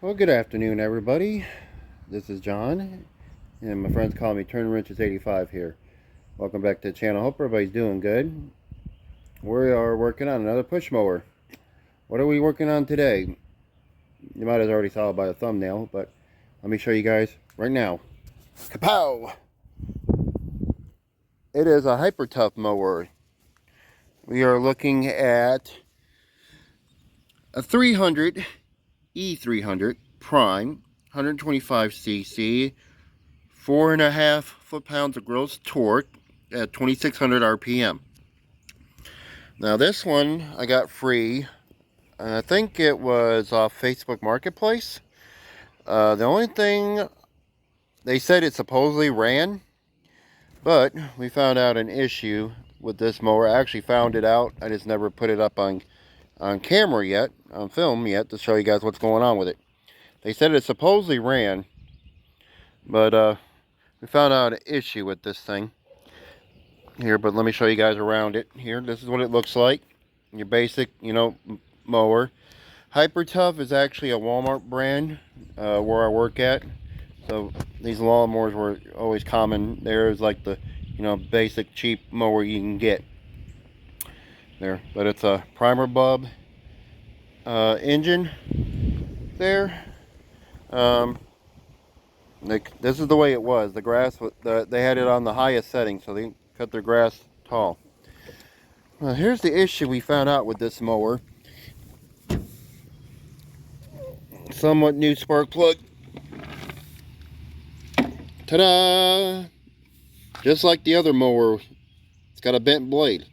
Well, good afternoon, everybody. This is John, and my friends call me Turn Wrenches 85 here. Welcome back to the channel. Hope everybody's doing good. We are working on another push mower. What are we working on today? You might have already saw it by the thumbnail, but let me show you guys right now. Kapow! It is a hyper tough mower. We are looking at a 300 E300 Prime, 125cc, 4.5 foot-pounds of gross torque at 2600 RPM. Now this one I got free, and I think it was off Facebook Marketplace. The only thing, they said it supposedly ran, but we found out an issue with this mower. I actually found it out. I just never put it up on camera yet, on film yet, to show you guys what's going on with it. They said it supposedly ran, but we found out an issue with this thing here. But let me show you guys around it here. This is what it looks like. Your basic, mower. Hyper Tough is actually a Walmart brand where I work at. So these lawnmowers were always common. There is like the, basic cheap mower you can get there. But it's a primer bulb engine there. This is the way it was. The grass, they had it on the highest setting, so they cut their grass tall. Well, here's the issue we found out with this mower. Somewhat new spark plug. Ta-da! Just like the other mower, it's got a bent blade.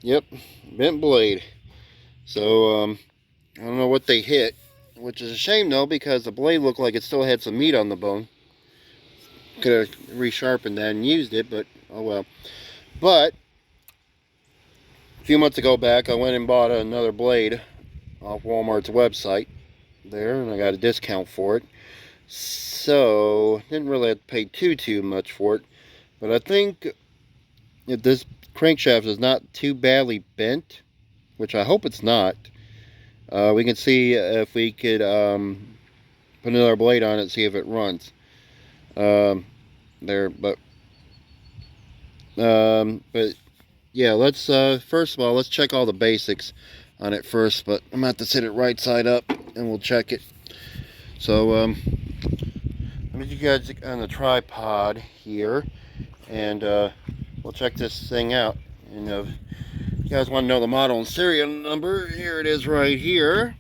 Yep, bent blade. So, I don't know what they hit, which is a shame though, because the blade looked like it still had some meat on the bone. Could have resharpened that and used it, but oh well. But a few months ago back, I went and bought another blade off Walmart's website there, and I got a discount for it. So didn't really have to pay too much for it. But I think if this crankshaft is not too badly bent, which I hope it's not, we can see if we could put another blade on it, see if it runs. There, but yeah, let's first of all, let's check all the basics on it first. But I'm gonna have to sit it right side up and we'll check it. So let me get you guys on the tripod here, and we'll check this thing out. And if you guys want to know the model and serial number, here it is right here.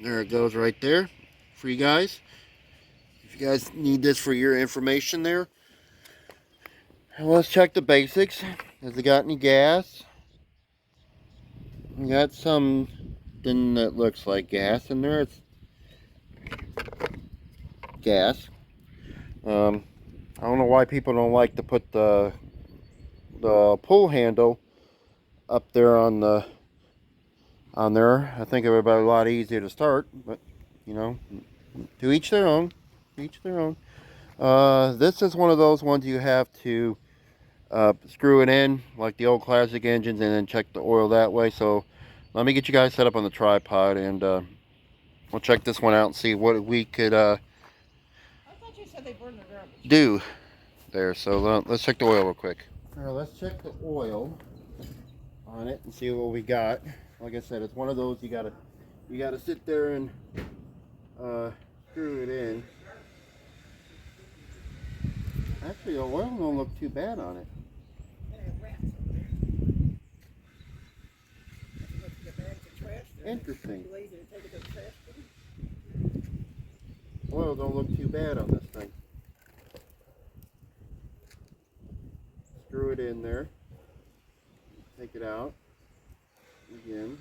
There it goes right there for you guys. If you guys need this for your information there. And let's check the basics. Has it got any gas? We got something that looks like gas in there. It's gas. I don't know why people don't like to put the pull handle up there on there. I think it would be a lot easier to start, but to each their own. To each their own. This is one of those ones you have to screw it in like the old classic engines and then check the oil that way. So let me get you guys set up on the tripod, and we'll check this one out and see what we could do there. So let's check the oil real quick. All right, let's check the oil on it and see what we got. Like I said, it's one of those you gotta sit there and screw it in. Actually, the oil don't look too bad on it. Interesting. Oil don't look too bad on this thing. Screw it in there. Take it out again.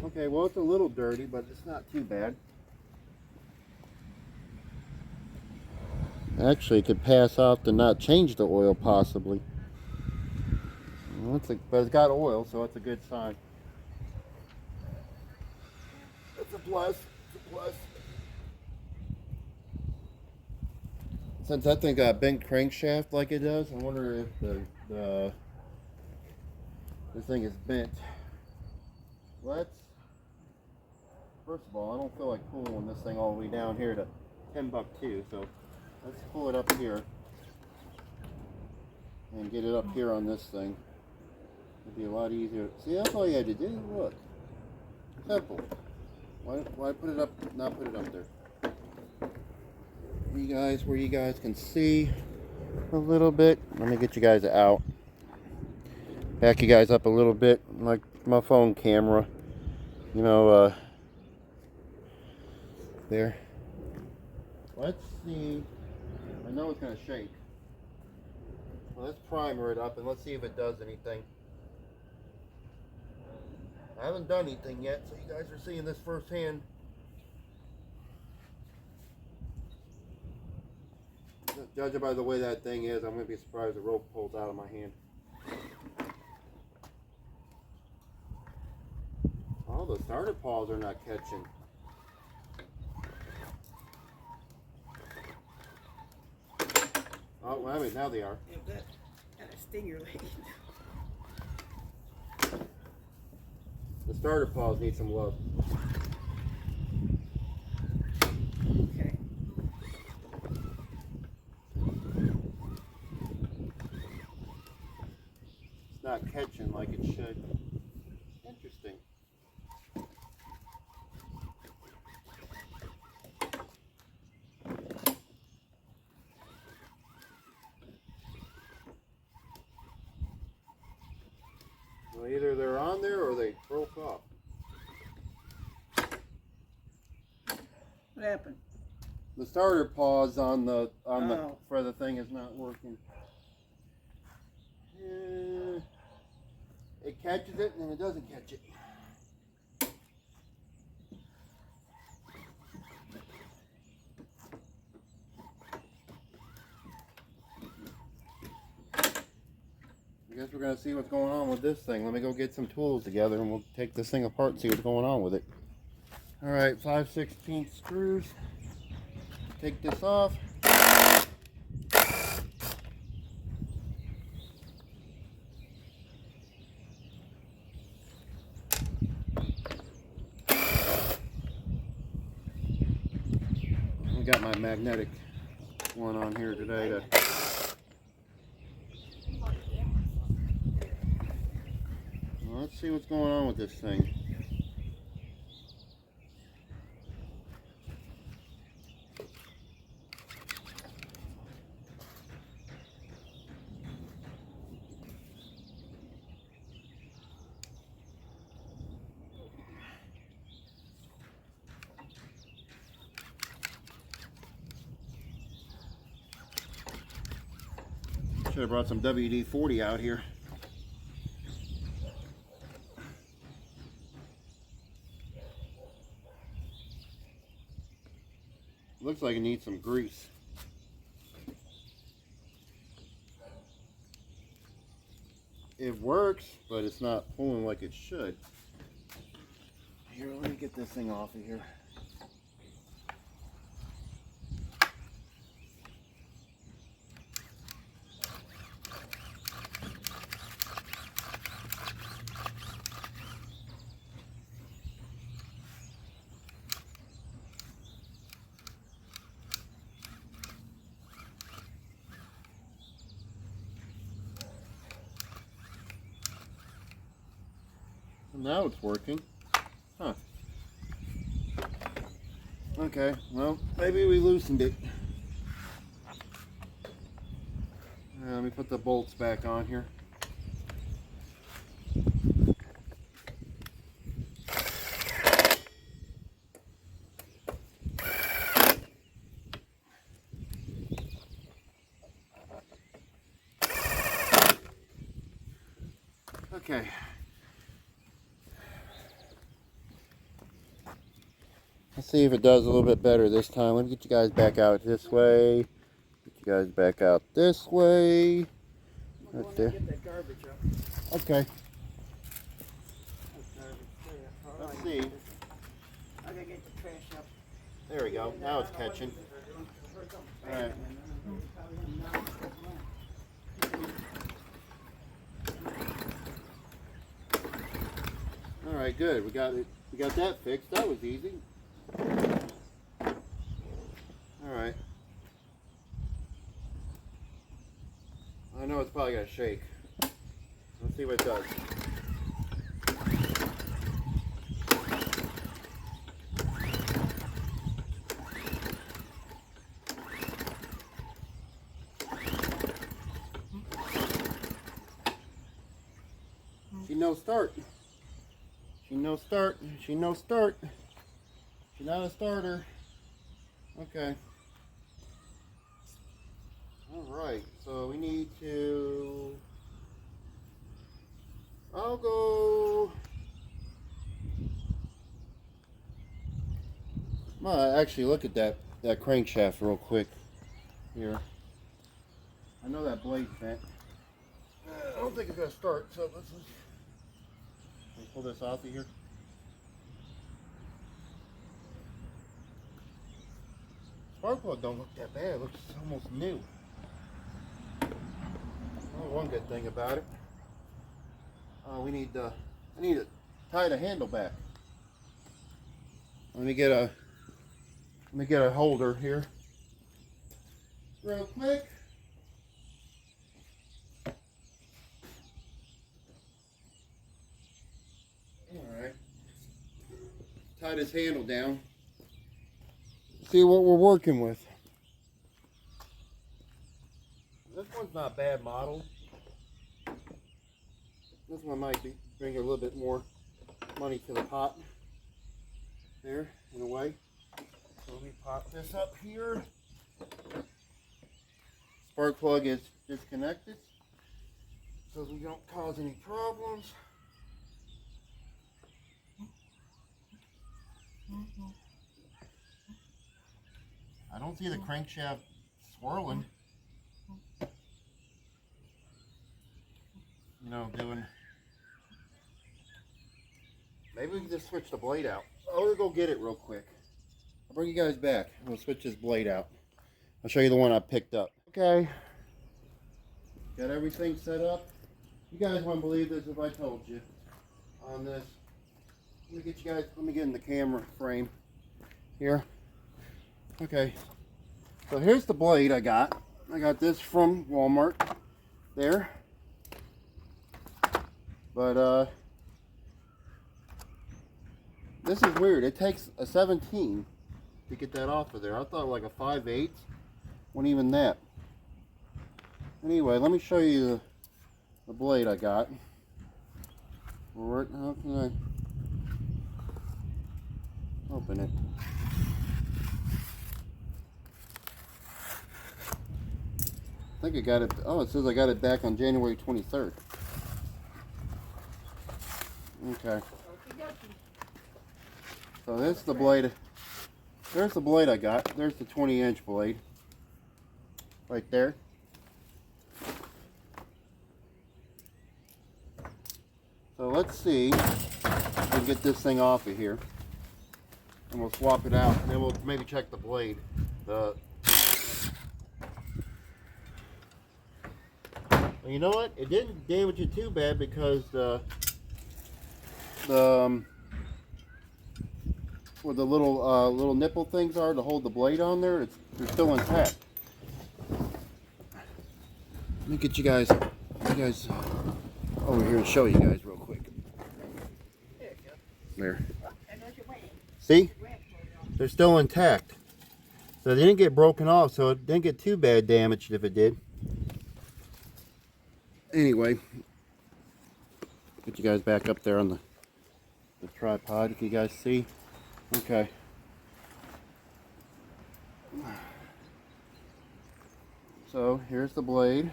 Okay, well, it's a little dirty, but it's not too bad. Actually, it could pass off to not change the oil, possibly. But it's got oil, so it's a good sign. It's a plus. It's a plus. Since that thing got a bent crankshaft like it does, I wonder if this thing is bent. First of all, I don't feel like pulling this thing all the way down here to 10 buck 2, so let's pull it up here and get it up here on this thing. It'd be a lot easier. See, that's all you had to do. Look, simple. Why put it up? Not put it up there. You guys, where you guys can see a little bit. Let me get you guys out. Back you guys up a little bit, like my phone camera. You know, there. Let's see. I know it's gonna shake. Well, let's primer it up and let's see if it does anything. I haven't done anything yet, so you guys are seeing this firsthand. Judging by the way that thing is, I'm going to be surprised the rope pulls out of my hand. Oh, the starter paws are not catching. Oh, well, I mean, now they are. Yeah, that sting your leg. The starter paws need some love. Okay. It's not catching like it should. Interesting. Well, either they're on there or they broke off. What happened? The starter paws on the for the thing is not working. It catches it and then it doesn't catch it. I guess we're going to see what's going on with this thing. Let me go get some tools together and we'll take this thing apart and see what's going on with it. Alright, 5/16 screws. Take this off. I got my magnetic one on here today to let's see what's going on with this thing. Should have brought some WD-40 out here. Looks like it needs some grease. It works, but it's not pulling like it should. Here, let me get this thing off of here. Now it's working. Huh. Okay, well, maybe we loosened it. Let me put the bolts back on here. Okay. Let's see if it does a little bit better this time. Let me get you guys back out this way. Get you guys back out this way. Right there. Get that garbage up. Okay. Let's Let's see. I gotta get the trash up. There we go. Now it's catching. Alright. All right, good. We got it. We got that fixed. That was easy. All right. I know it's probably gonna shake. Let's see what it does. She no start. She no start. She no start. She's not a starter. Okay. Alright, so we need to... I'll go... Well, actually look at that crankshaft real quick here. I know that blade's bent. I don't think it's gonna start, so let's pull this off of here. Spark plug don't look that bad. It looks almost new. Well, one good thing about it. I need to tie the handle back. Let me get a holder here, real quick. All right. Tie this handle down. See what we're working with. This one's not a bad model. This one might bring a little bit more money to the pot. There, in a way. So let me pop this up here. Spark plug is disconnected, so we don't cause any problems. I don't see the crankshaft swirling. You know, doing. Maybe we can just switch the blade out. I'll go get it real quick. I'll bring you guys back. We'll switch this blade out. I'll show you the one I picked up. Okay. Got everything set up. You guys wouldn't believe this if I told you on this. Let me get you guys, let me get in the camera frame here. Okay. So here's the blade I got. I got this from Walmart there. But this is weird. It takes a 17 to get that off of there. I thought like a 5/8. Wasn't even that. Anyway, let me show you the blade I got. How can I open it? I think I got it. Oh, it says I got it back on January 23rd. Okay. So that's the blade. There's the blade I got. There's the 20-inch blade. Right there. So let's see if we can get this thing off of here. And we'll swap it out. And then we'll maybe check the blade. Well, you know what? It didn't damage it too bad because where the little nipple things are to hold the blade on there, they're still intact. Let me get you guys over here and show you guys real quick. There. See? They're still intact. So they didn't get broken off, so it didn't get too bad damaged if it did. Anyway, get you guys back up there on the tripod if you guys see. Okay. So here's the blade.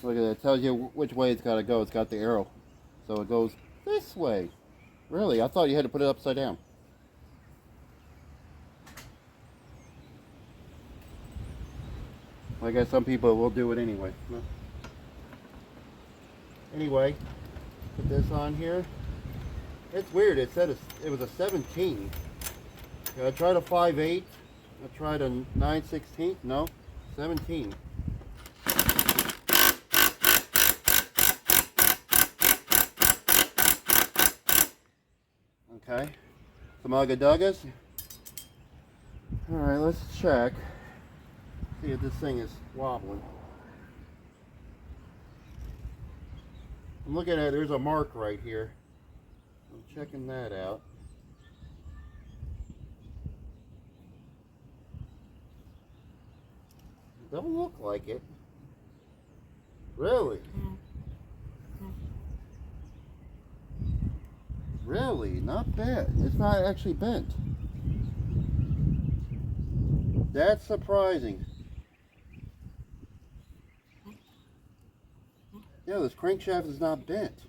Look at that. It tells you which way it's got to go. It's got the arrow. So it goes this way. Really? I thought you had to put it upside down. I guess some people will do it anyway. Anyway, put this on here. It's weird. It said it was a 17. I tried a 5/8. I tried a 9/16. No, 17. Okay. Some Ugga-Duggas. Alright, let's check. See if this thing is wobbling. I'm looking at it, there's a mark right here. I'm checking that out. It don't look like it. Really? Really? Not bad. It's not actually bent. That's surprising. Yeah, this crankshaft is not bent.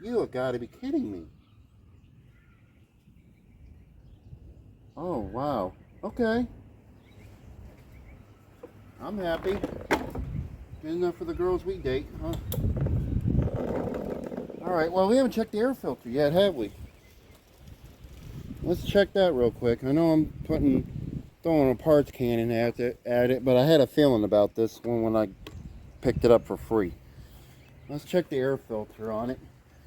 You have got to be kidding me. Oh, wow. Okay. I'm happy. Good enough for the girls we date, huh? Alright, well, we haven't checked the air filter yet, have we? Let's check that real quick. I know I'm throwing a parts cannon at it, but I had a feeling about this one when I picked it up for free. Let's check the air filter on it.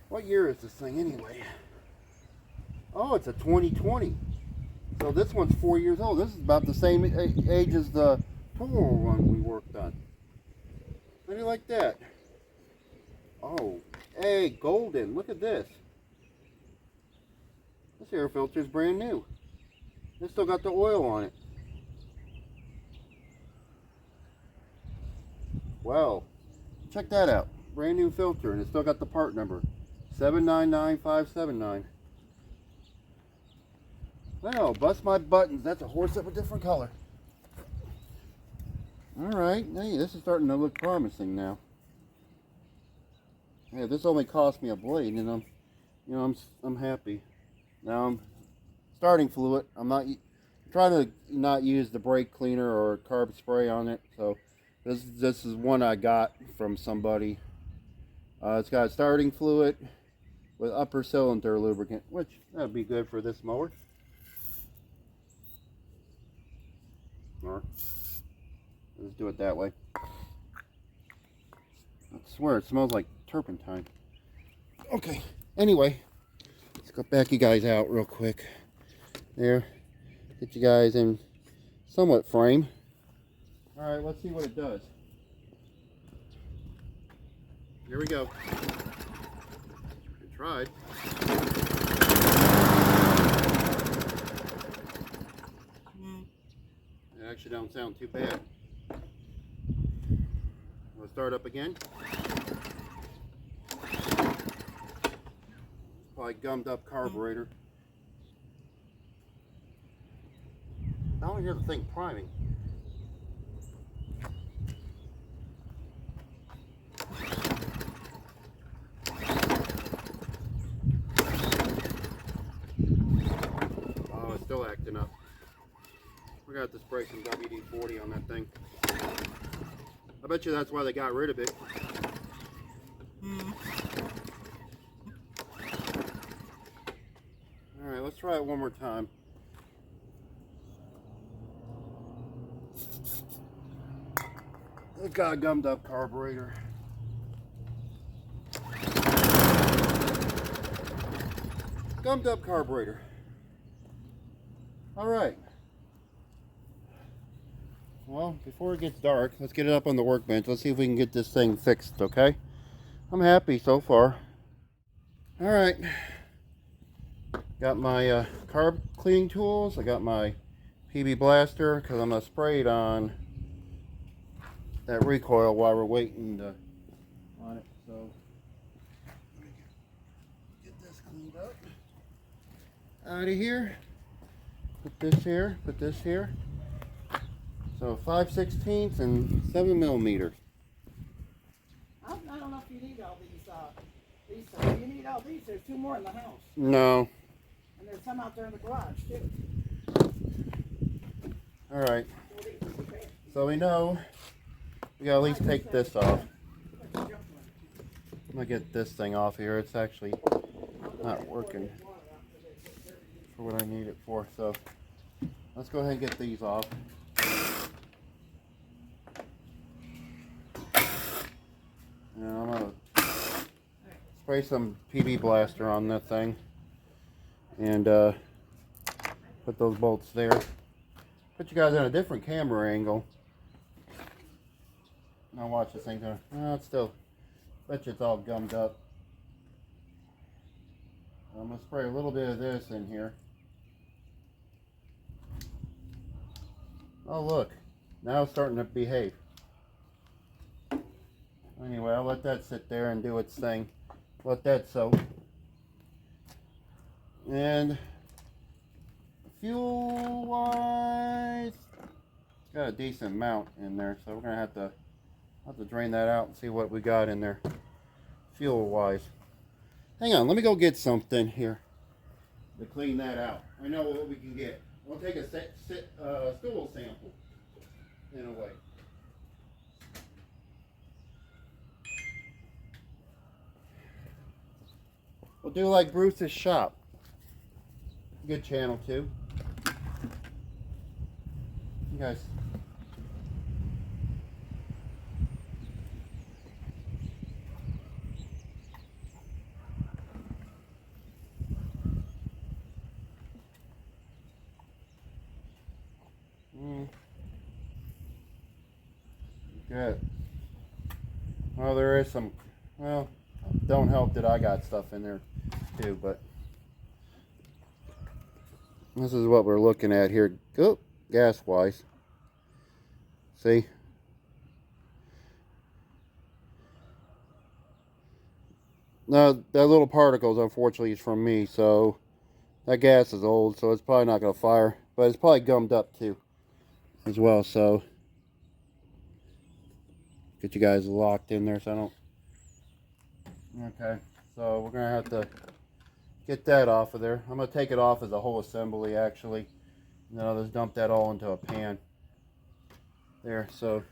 What year is this thing anyway? Oh, it's a 2020. So this one's 4 years old. This is about the same age as the Toro one we worked on. How do you like that? Oh, hey, golden. Look at this. This air filter is brand new. It's still got the oil on it. Wow. Check that out. Brand new filter, and it's still got the part number. 799579. Well, bust my buttons. That's a horse of a different color. Alright, hey, this is starting to look promising now. Hey, this only cost me a blade, and I'm happy. Now I'm starting fluid. I'm trying to not use the brake cleaner or carb spray on it. So this is one I got from somebody. It's got starting fluid with upper cylinder lubricant, which that'd be good for this mower. Or let's do it that way. I swear it smells like turpentine. Okay, anyway, let's go back you guys out real quick. There, get you guys in somewhat frame. Alright, let's see what it does. Here we go. I tried. It actually don't sound too bad. We'll start up again. Probably gummed up carburetor. I don't hear the thing priming. Oh, it's still acting up. We got to spray some WD-40 on that thing. I bet you that's why they got rid of it. Alright, let's try it one more time. It's got a gummed up carburetor. Gummed up carburetor. Alright. Well, before it gets dark, let's get it up on the workbench. Let's see if we can get this thing fixed, okay? I'm happy so far. Alright. Got my carb cleaning tools. I got my PB blaster because I'm going to spray it on that recoil while we're waiting on it. So, get this cleaned up. Out of here. Put this here. Put this here. So 5/16 and 7mm. I don't know if you need all these. You need all these. There's 2 more in the house. No. And there's some out there in the garage, too. Alright. So we know we gotta at least take this off. I'm gonna get this thing off here. It's actually not working for what I need it for. So let's go ahead and get these off. spray some PB blaster on that thing, and put those bolts there. Put you guys in a different camera angle. Now watch this thing go. Oh, it's still, bet you it's all gummed up. I'm gonna spray a little bit of this in here. Oh look, now it's starting to behave. Anyway, I'll let that sit there and do its thing. Let that soak. And fuel wise, it's got a decent amount in there, so we're gonna have to drain that out and see what we got in there fuel wise. Hang on, let me go get something here to clean that out. I know what we can get. We'll take a stool sample in a way. We'll do like Bruce's Shop. Good channel too. You guys. Good. Well, there is some, well, don't help that I got stuff in there too, but this is what we're looking at here. Oh, gas wise. See? Now, that little particles, unfortunately, is from me, so that gas is old, so it's probably not going to fire, but it's probably gummed up too as well, so get you guys locked in there so I don't. Okay, so we're gonna have to get that off of there. I'm gonna take it off as a whole assembly actually, and then I'll just dump that all into a pan there. So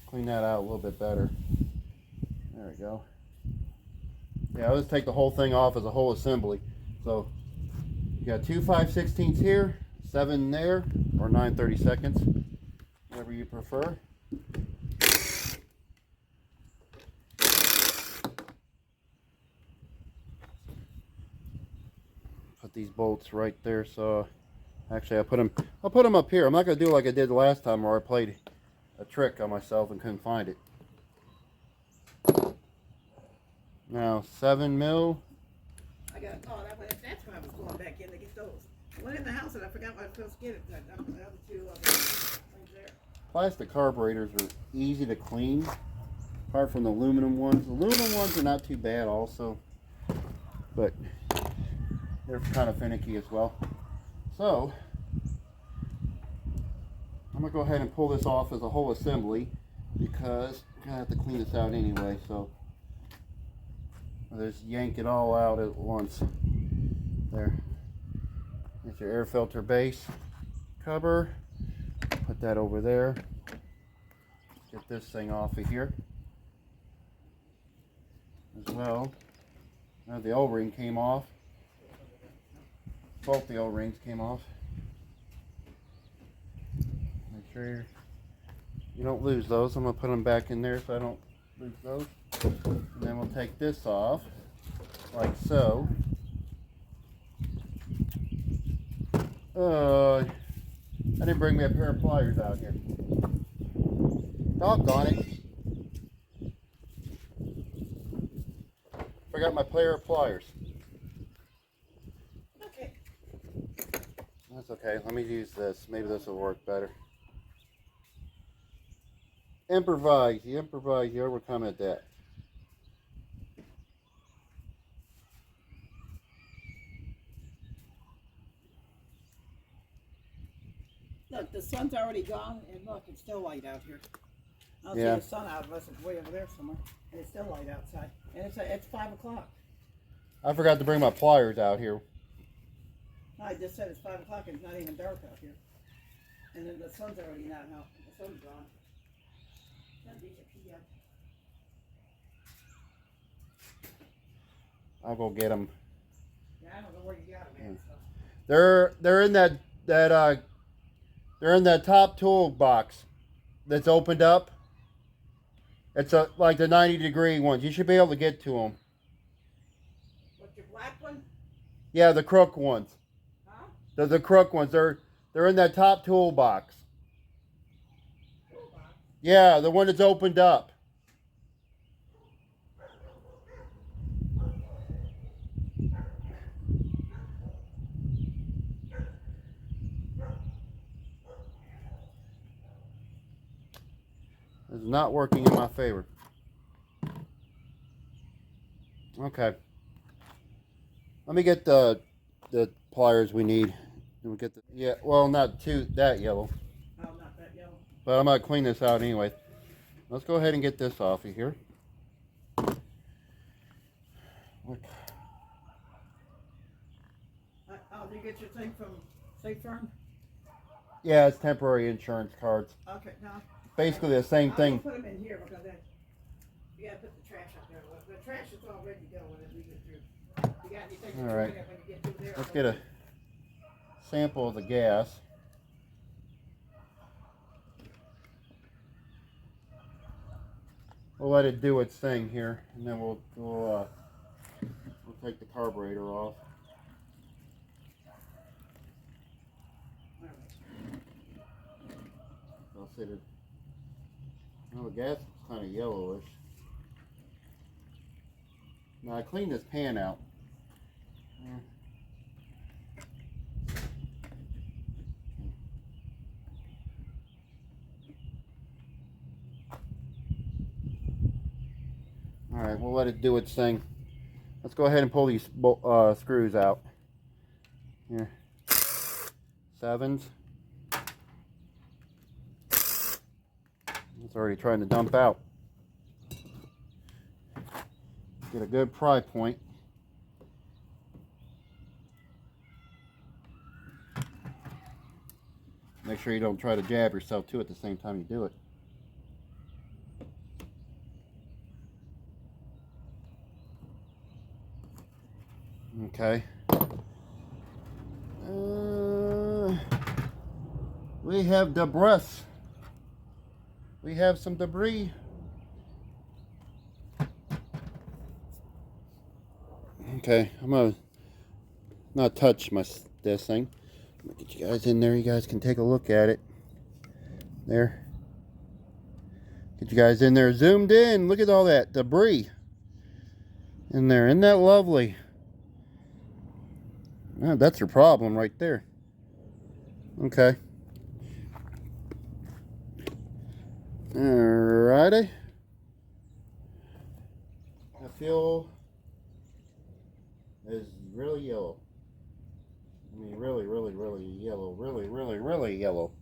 clean that out a little bit better. There we go. Yeah, I'll just take the whole thing off as a whole assembly. So you got 2 5/16 here, 7 there, or 9/32, whatever you prefer. Put these bolts right there. So actually, I'll put them up here. I'm not gonna do like I did last time where I played a trick on myself and couldn't find it. Now 7 mil. I got, oh, that's why I was going back in to get those. I went in the house and I forgot what I was supposed to get it. The other two things there. Plastic carburetors are easy to clean, apart from the aluminum ones. The aluminum ones are not too bad also, but they're kind of finicky as well. So I'm gonna go ahead and pull this off as a whole assembly because I'm gonna have to clean this out anyway. So I'll just yank it all out at once. There. Get your air filter base cover. Put that over there. Get this thing off of here as well. Now the O-ring came off. Both the O-rings came off. Make sure you don't lose those. I'm going to put them back in there so I don't lose those. And then we'll take this off like so. I didn't bring me a pair of pliers out here. Doggone it. Forgot my pair of pliers. Okay. That's okay. Let me use this. Maybe this will work better. Improvise. You improvise. You overcome at that. Look, the sun's already gone, and look, it's still light out here. I don't Yeah. see the sun out unless it's way over there somewhere. And it's still light outside. And it's 5 o'clock. I forgot to bring my pliers out here. No, I just said it's 5 o'clock and it's not even dark out here. And then the sun's already not out. The sun's gone. That'd be a PM. I'll go get them. Yeah, I don't know where you got them at. So. They're in that They're in that top toolbox that's opened up. It's like the 90-degree ones. You should be able to get to them. What's your black one? Yeah, the crook ones. Huh? The crook ones. They're in that top toolbox. Toolbox? Yeah, the one that's opened up. It's not working in my favor. Okay. Let me get the pliers we need. We'll get yeah, well, not that yellow. Oh, not that yellow. But I'm gonna clean this out anyway. Let's go ahead and get this off of here. Look. Oh, did you get your thing from State Farm? Yeah, it's temporary insurance cards. Okay, no. Basically the same thing. I'll put them in here because you gotta put the trash up there. The trash is all ready to go when we get through. You got anything All right. when you get through there? Let's get a sample of the gas. We'll let it do its thing here, and then we'll take the carburetor off. I'll say that. Oh, the gas is kind of yellowish. Now I cleaned this pan out. Alright, we'll let it do its thing. Let's go ahead and pull these screws out. Here. 7s. It's already trying to dump out. Get a good pry point. Make sure you don't try to jab yourself too at the same time you do it. Okay. We have debris. We have some debris. Okay, I'm gonna not touch this thing. I'm gonna get you guys in there. You guys can take a look at it. There. Get you guys in there, zoomed in. Look at all that debris in there. Isn't that lovely? Oh, that's your problem right there. Okay. Alrighty. The fuel is really yellow. I mean, really yellow. Really yellow.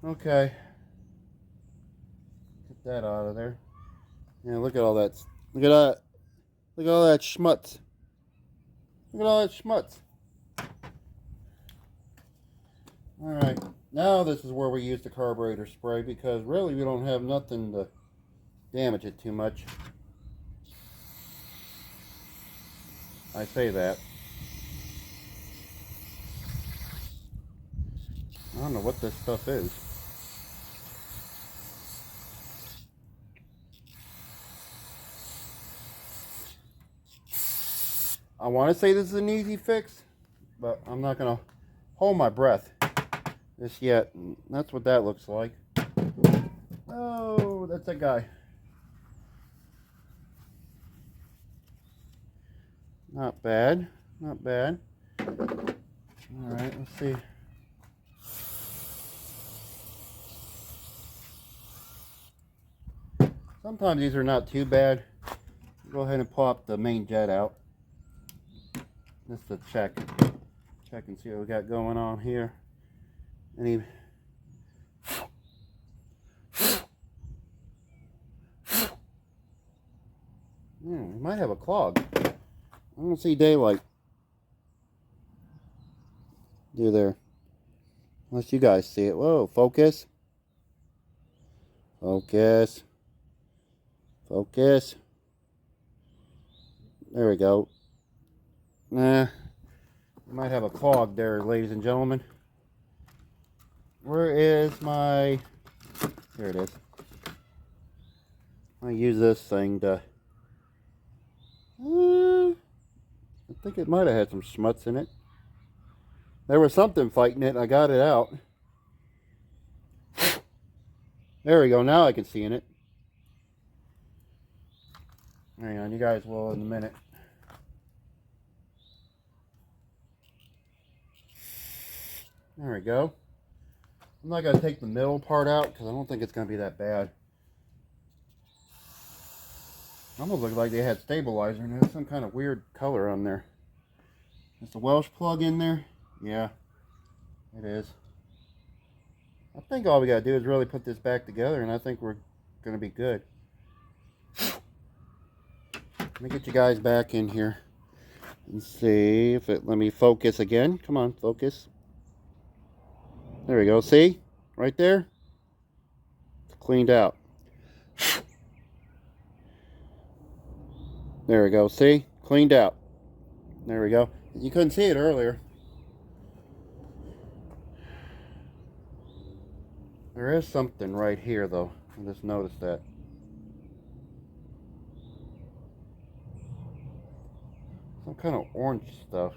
Okay. Get that out of there. Yeah, look at all that. Look at that. Look at all that schmutz. Look at all that schmutz. Alright, now this is where we use the carburetor spray because really we don't have nothing to damage it too much. I say that. I don't know what this stuff is. I want to say this is an easy fix, but I'm not going to hold my breath just yet. That's what that looks like. Oh, that's a guy. Not bad. Not bad. Alright, let's see. Sometimes these are not too bad. Go ahead and pop the main jet out. Just to check and see what we got going on here. We might have a clog. I don't see daylight. Do there. Unless you guys see it. Whoa, focus. Focus. Focus. There we go. Nah. You might have a clog there, ladies and gentlemen. Where is my... Here it is. I use this thing to... I think it might have had some schmutz in it. There was something fighting it. I got it out. There we go. Now I can see in it. Hang on, you guys will in a minute. There we go. I'm not going to take the middle part out because I don't think it's going to be that bad. Almost looked like they had stabilizer and there's some kind of weird color on there. Is the Welsh plug in there? Yeah, it is. I think all we got to do is really put this back together and I think we're going to be good. Let me get you guys back in here and see if it, let me focus again. Come on, focus. There we go. See? Right there? It's cleaned out. There we go. See? Cleaned out. There we go. You couldn't see it earlier. There is something right here, though. I just noticed that. Some kind of orange stuff.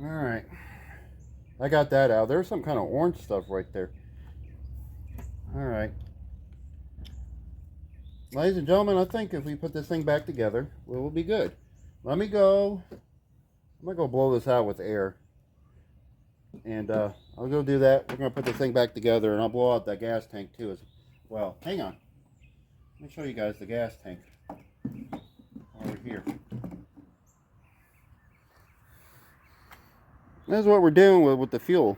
Alright. I got that out. There's some kind of orange stuff right there. Alright. Ladies and gentlemen, I think if we put this thing back together, we'll be good. Let me go. I'm going to go blow this out with air. And I'll go do that. We're going to put this thing back together and I'll blow out that gas tank too as well. Hang on. Let me show you guys the gas tank over here. That's what we're doing with the fuel.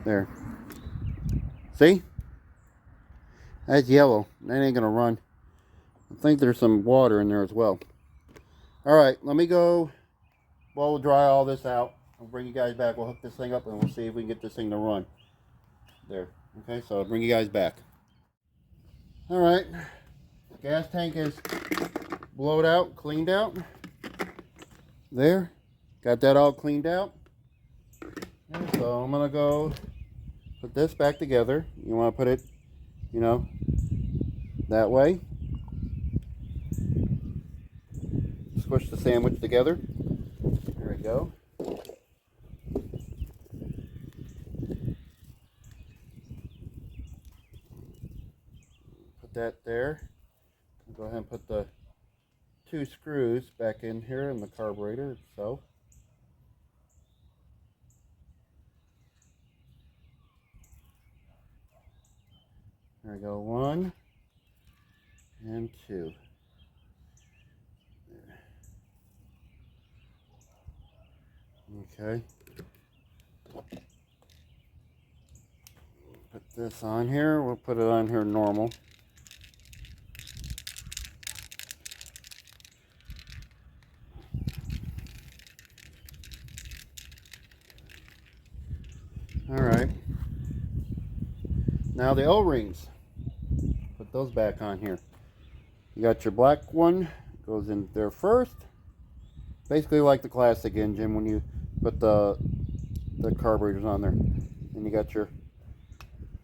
There. See? That's yellow. That ain't going to run. I think there's some water in there as well. Alright, let me go blow dry all this out. I'll bring you guys back. We'll hook this thing up and we'll see if we can get this thing to run. There. Okay, so I'll bring you guys back. Alright. Gas tank is blowed out, cleaned out. There. Got that all cleaned out. And so I'm going to go put this back together. You want to put it, you know, that way. Squish the sandwich together. There we go. Put that there. Go ahead and put the 2 screws back in here in the carburetor itself. There we go, 1 and 2. Okay. Put this on here. We'll put it on here normal. All right. Now the O-rings. Put those back on here. You got your black one. Goes in there first. Basically like the classic engine when you put the carburetors on there. And you got your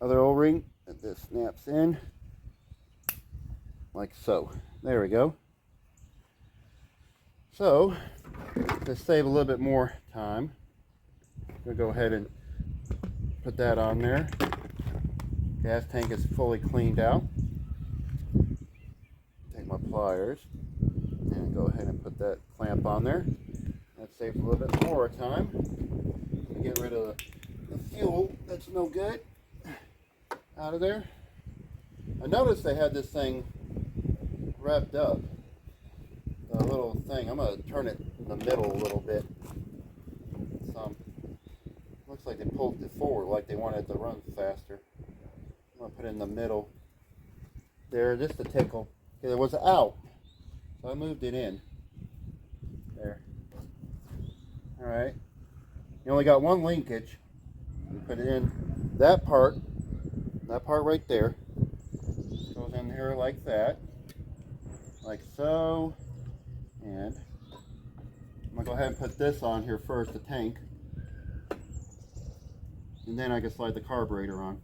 other O-ring that this snaps in. Like so. There we go. So, to save a little bit more time, I'm going to go ahead and put that on there. Gas tank is fully cleaned out. Take my pliers and go ahead and put that clamp on there. That saves a little bit more time. Get rid of the fuel that's no good out of there. I noticed they had this thing wrapped up. The little thing. I'm going to turn it in the middle a little bit. Looks like they pulled it forward like they wanted it to run faster. I'm going to put it in the middle there just to tickle. Because it was out. So I moved it in. There. Alright. You only got one linkage. You put it in that part right there. Goes in here like that, like so. And I'm gonna go ahead and put this on here first, the tank, and then I can slide the carburetor on.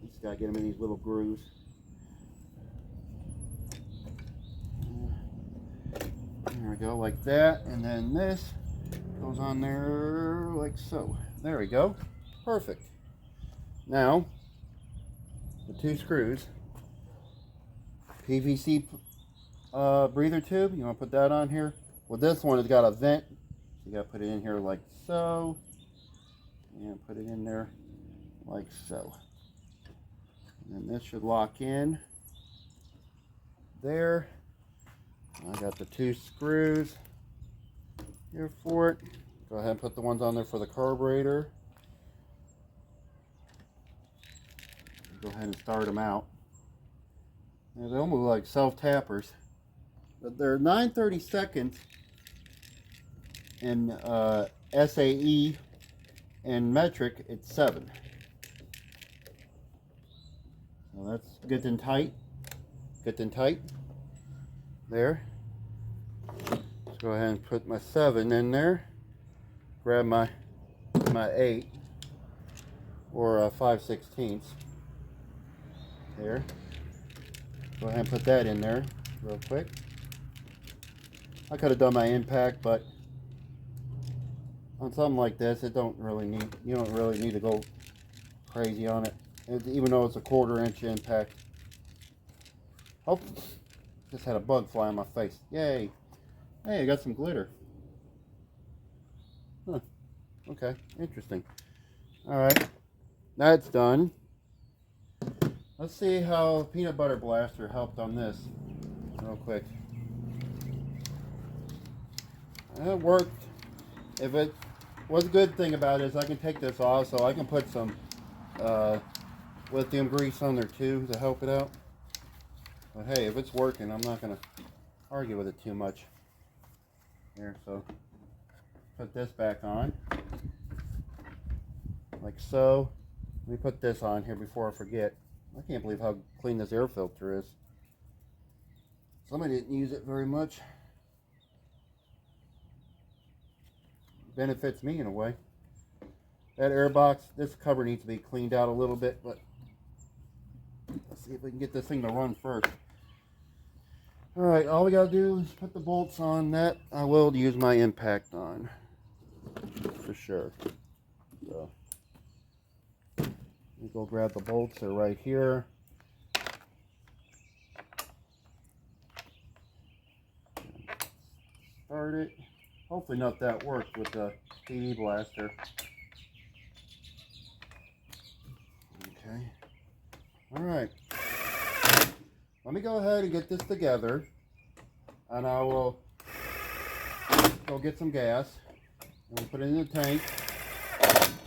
Just gotta get them in these little grooves. There we go, like that, and then this goes on there like so. There we go. Perfect. Now, the 2 screws, PVC breather tube, you want to put that on here. Well, this one has got a vent, so you got to put it in here like so, and put it in there like so. And then this should lock in there. I got the 2 screws here for it. Go ahead and put the ones on there for the carburetor. Go ahead and start them out. Now, they almost look like self-tappers, but they're 9/32 in SAE, and metric it's 7. So that's good and tight. Good and tight. There. Let's go ahead and put my 7 in there. Grab my 8 or 5/16. There. Go ahead and put that in there real quick. I could have done my impact, but on something like this, you don't really need to go crazy on it. Even though it's a 1/4 inch impact. Oh, just had a bug fly on my face. Yay! Hey, I got some glitter. Huh. Okay, interesting. All right, that's done. Let's see how peanut butter blaster helped on this real quick. It worked. If it was a good thing about it is I can take this off, so I can put some lithium grease on there too to help it out. But hey, if it's working, I'm not going to argue with it too much. Here, so put this back on like so. Let me put this on here before I forget. I can't believe how clean this air filter is. Somebody didn't use it very much. Benefits me in a way. That air box, this cover needs to be cleaned out a little bit, but let's see if we can get this thing to run first. Alright, all we gotta do is put the bolts on that. I will use my impact on, for sure. So, let me go grab the bolts, they're right here. Start it. Hopefully not that worked with the PD blaster. Okay. Alright. Let me go ahead and get this together. And I will go get some gas. And we'll put it in the tank.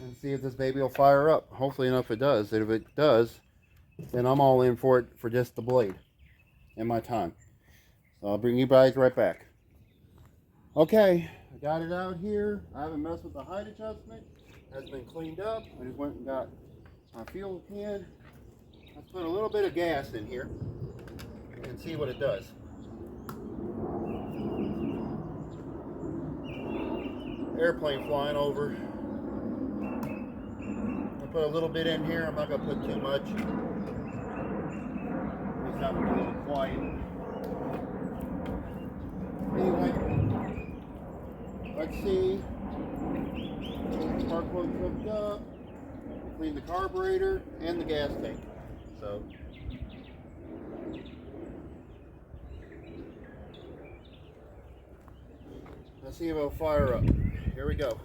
And see if this baby will fire up. Hopefully enough it does. And if it does, then I'm all in for it for just the blade. And my time. So I'll bring you guys right back. Okay, I got it out here. I haven't messed with the height adjustment. It has been cleaned up. I just went and got my fuel can. Let's put a little bit of gas in here and see what it does. Airplane flying over. I'll put a little bit in here. I'm not going to put too much. It's not going to be a little quiet. Anyway, let's see. Spark plug hooked up. Clean the carburetor and the gas tank. So let's see if it'll fire up. Here we go.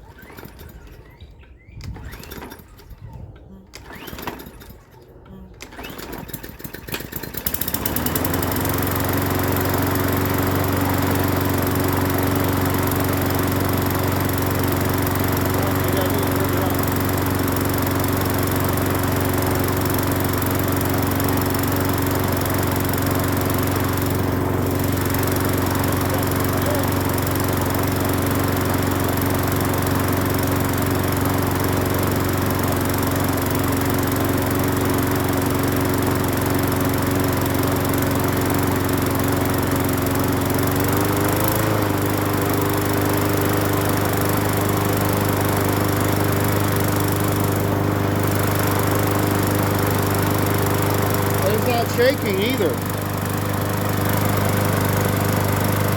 not shaking either.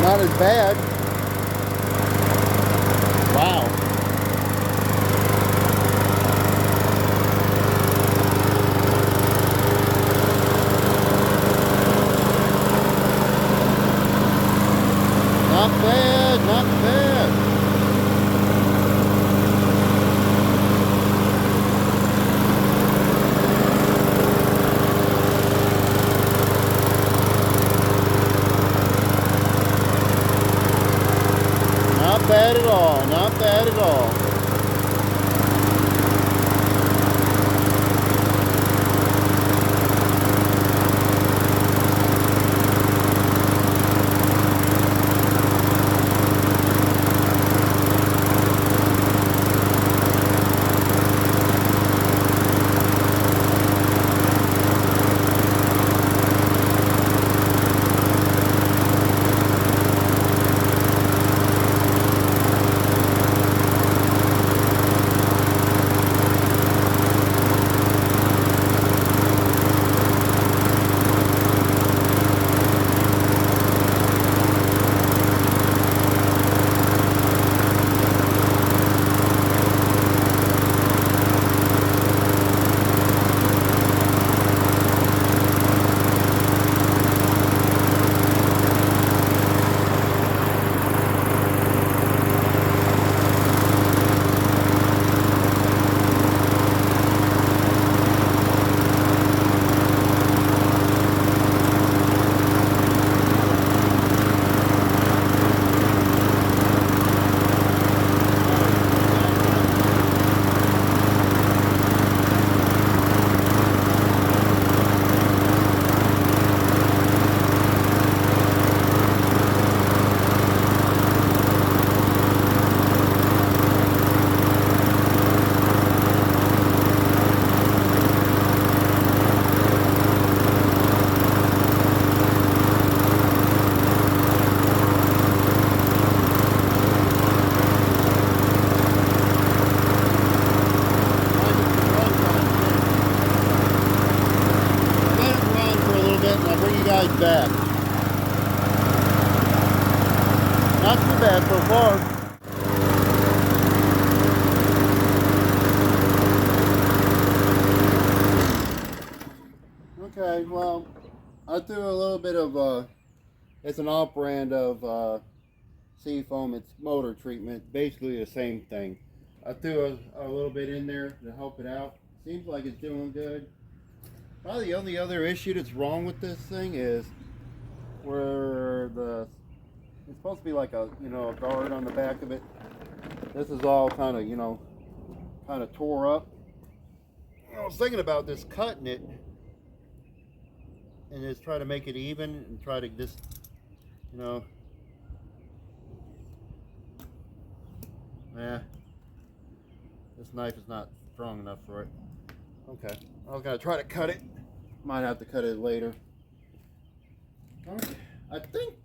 Not as bad. Wow. Not bad, not bad. Not bad at all, not bad at all. Back. Not too bad so far. Okay, well, I threw a little bit of it's an off-brand of Seafoam. It's motor treatment, basically the same thing. I threw a little bit in there to help it out. Seems like it's doing good. Probably the only other issue that's wrong with this thing is where it's supposed to be like a a guard on the back of it. This is all kind of tore up. I was thinking about just cutting it and just try to make it even and try to just this knife is not strong enough for it. Okay, I was gonna try to cut it. Might have to cut it later. I think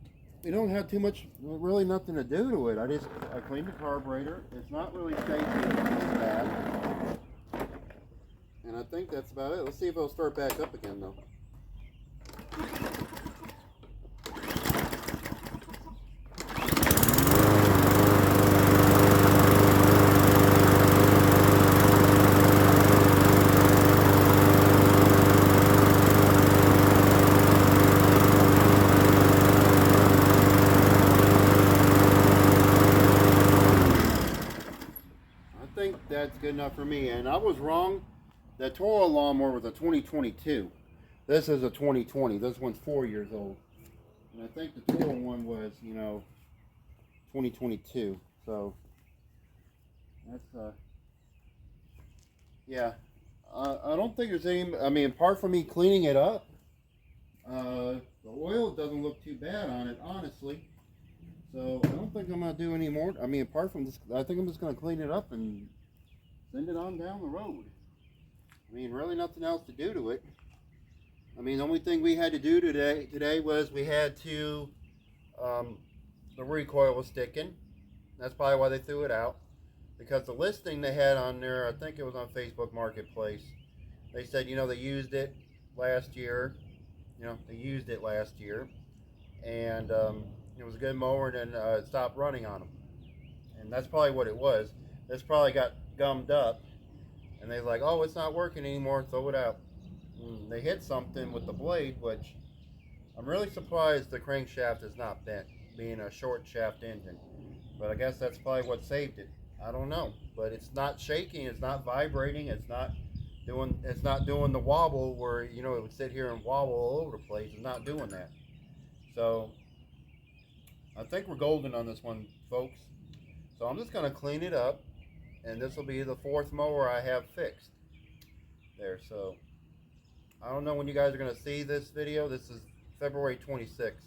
we don't have too much, really nothing to do to it. I cleaned the carburetor. It's not really shaking as bad. And I think that's about it. Let's see if it'll start back up again though. That's good enough for me, and I was wrong. That Toro lawnmower was a 2022. This is a 2020. This one's 4 years old, and I think the Toro one was 2022. So that's yeah. I don't think there's any. I mean, apart from me cleaning it up, the oil doesn't look too bad on it, honestly. So I don't think I'm gonna do any more. I mean, apart from this, I think I'm just gonna clean it up and send it on down the road. I mean, really nothing else to do to it. I mean, the only thing we had to do today was we had to, the recoil was sticking. That's probably why they threw it out. Because the listing they had on there, I think it was on Facebook Marketplace, they said, they used it last year You know, they used it last year, and it was a good mower, and then it stopped running on them. And that's probably what it was. This probably got gummed up, and they're like, "Oh, it's not working anymore. Throw it out." And they hit something with the blade, which I'm really surprised the crankshaft is not bent, being a short shaft engine. But I guess that's probably what saved it. I don't know, but it's not shaking. It's not vibrating. It's not doing the wobble where you know it would sit here and wobble all over the place. It's not doing that. So I think we're golden on this one, folks. So I'm just gonna clean it up, and this will be the fourth mower I have fixed there. So I don't know when you guys are gonna see this video. This is February 26th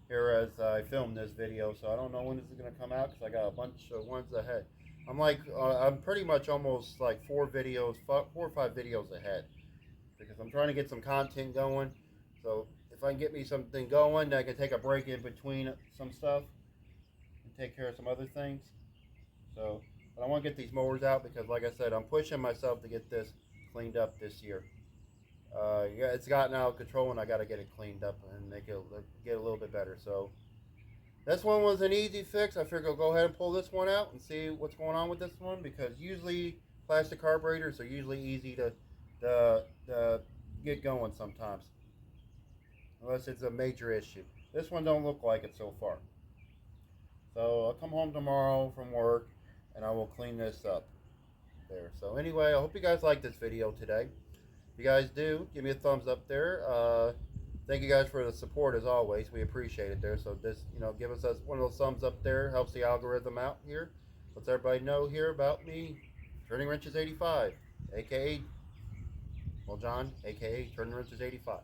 here as I filmed this video, so I don't know when this is gonna come out because I got a bunch of ones ahead. I'm pretty much almost like four or five videos ahead because I'm trying to get some content going. So if I can get me something going, I can take a break in between some stuff and take care of some other things. So, but I want to get these mowers out because, like I said, I'm pushing myself to get this cleaned up this year. Yeah, it's gotten out of control, and I got to get it cleaned up and make it get a little bit better. So, this one was an easy fix. I figured I'll go ahead and pull this one out and see what's going on with this one because usually plastic carburetors are usually easy to get going sometimes, unless it's a major issue. This one don't look like it so far. So I'll come home tomorrow from work and I will clean this up there. So anyway, I hope you guys like this video today. If you guys do, give me a thumbs up there. Thank you guys for the support as always. We appreciate it there. So this, give us one of those thumbs up there. Helps the algorithm out here. Lets everybody know here about me, Turning Wrenches 85, aka John, aka Turning Wrenches 85.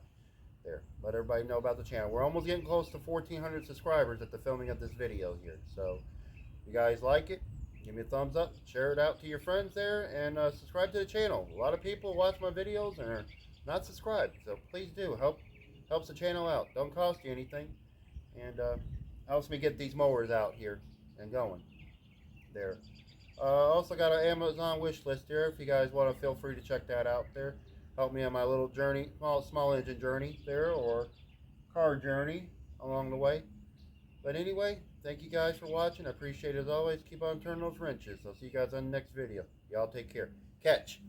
There, let everybody know about the channel. We're almost getting close to 1,400 subscribers at the filming of this video here. So, if you guys like it, give me a thumbs up, share it out to your friends there, and subscribe to the channel. A lot of people watch my videos and are not subscribed, so please do. Helps the channel out. Don't cost you anything, and helps me get these mowers out here and going there. Also got an Amazon wish list here. If you guys want to, feel free to check that out there. Help me on my little journey, small engine journey there, or car journey along the way. But anyway, thank you guys for watching. I appreciate it as always. Keep on turning those wrenches. I'll see you guys on the next video. Y'all take care. Catch.